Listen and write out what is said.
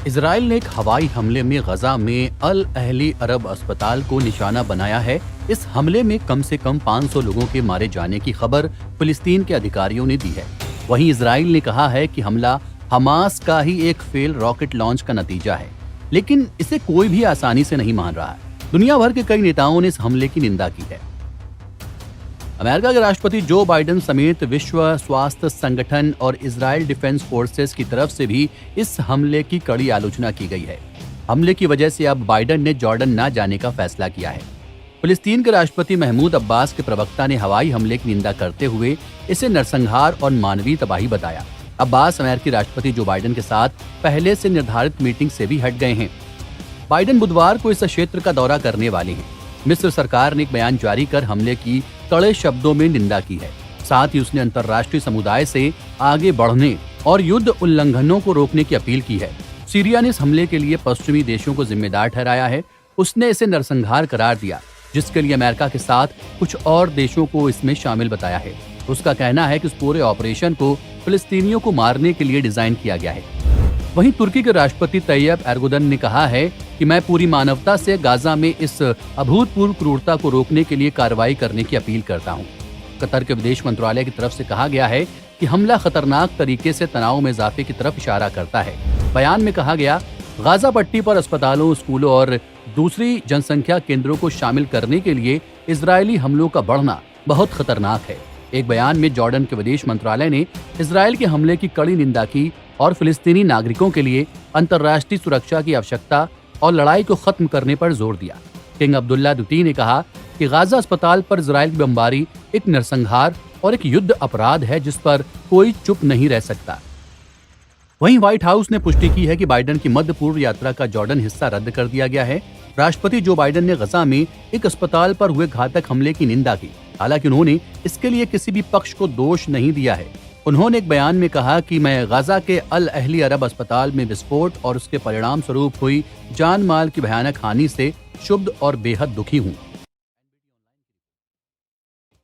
Israel ने एक हवाई हमले में गजा में अल अहली अरब अस्पताल को निशाना बनाया है। इस हमले में कम से कम 500 लोगों के मारे जाने की खबर फिलिस्तीन के अधिकारियों ने दी है। वहीं इजराइल ने कहा है कि हमला हमास का ही एक फेल रॉकेट लॉन्च का नतीजा है, लेकिन इसे कोई भी आसानी से नहीं मान रहा है। दुनिया भर के कई नेताओं ने इस हमले की निंदा की है। अमेरिका के राष्ट्रपति जो बाइडेन समेत विश्व स्वास्थ्य संगठन और इजराइल डिफेंस फोर्सेस की तरफ से भी इस हमले की कड़ी आलोचना की गई है। हमले की वजह से अब बाइडेन ने जॉर्डन न जाने का फैसला किया है। फिलिस्तीन के राष्ट्रपति महमूद अब्बास के प्रवक्ता ने हवाई हमले की निंदा करते हुए इसे नरसंहार और मानवीय तबाही बताया। अब्बास अमेरिकी राष्ट्रपति जो बाइडेन के साथ पहले से निर्धारित मीटिंग से भी हट गए हैं। बाइडेन बुधवार को इस क्षेत्र का दौरा करने वाले हैं। मिस्र सरकार ने एक बयान जारी कर हमले की कड़े शब्दों में निंदा की है। साथ ही उसने अंतर्राष्ट्रीय समुदाय से आगे बढ़ने और युद्ध उल्लंघनों को रोकने की अपील की है। सीरिया ने इस हमले के लिए पश्चिमी देशों को जिम्मेदार ठहराया है। उसने इसे नरसंहार करार दिया, जिसके लिए अमेरिका के साथ कुछ और देशों को इसमें शामिल बताया है। उसका कहना है कि इस पूरे ऑपरेशन को फिलिस्तीनियों को मारने के लिए डिजाइन किया गया है। वहीं तुर्की के राष्ट्रपति तैयब एर्दोगन ने कहा है कि मैं पूरी मानवता से गाजा में इस अभूतपूर्व क्रूरता को रोकने के लिए कार्रवाई करने की अपील करता हूं। कतर के विदेश मंत्रालय की तरफ से कहा गया है कि हमला खतरनाक तरीके से तनाव में इजाफे की तरफ इशारा करता है। बयान में कहा गया, गाजा पट्टी पर अस्पतालों, स्कूलों और दूसरी जनसंख्या केंद्रों को शामिल करने के लिए इजरायली हमलों का बढ़ना बहुत खतरनाक है। एक बयान में जॉर्डन के विदेश मंत्रालय ने इजरायल के हमले की कड़ी निंदा की और फिलिस्तीनी नागरिकों के लिए अंतर्राष्ट्रीय सुरक्षा की आवश्यकता और लड़ाई को खत्म करने पर जोर दिया। किंग अब्दुल्ला द्वितीय ने कहा कि गाजा अस्पताल पर इजरायल की बमबारी एक नरसंहार और एक युद्ध अपराध है, जिस पर कोई चुप नहीं रह सकता। वहीं व्हाइट हाउस ने पुष्टि की है कि बाइडेन की मध्य पूर्व यात्रा का जॉर्डन हिस्सा रद्द कर दिया गया है। राष्ट्रपति जो बाइडेन ने गजा में एक अस्पताल पर हुए घातक हमले की निंदा की। हालांकि उन्होंने इसके लिए किसी भी पक्ष को दोष नहीं दिया है। उन्होंने एक बयान में कहा कि मैं गाजा के अल अहली अरब अस्पताल में विस्फोट और उसके परिणाम स्वरूप हुई जान माल की भयानक हानि से क्षुब्ध और बेहद दुखी हूँ।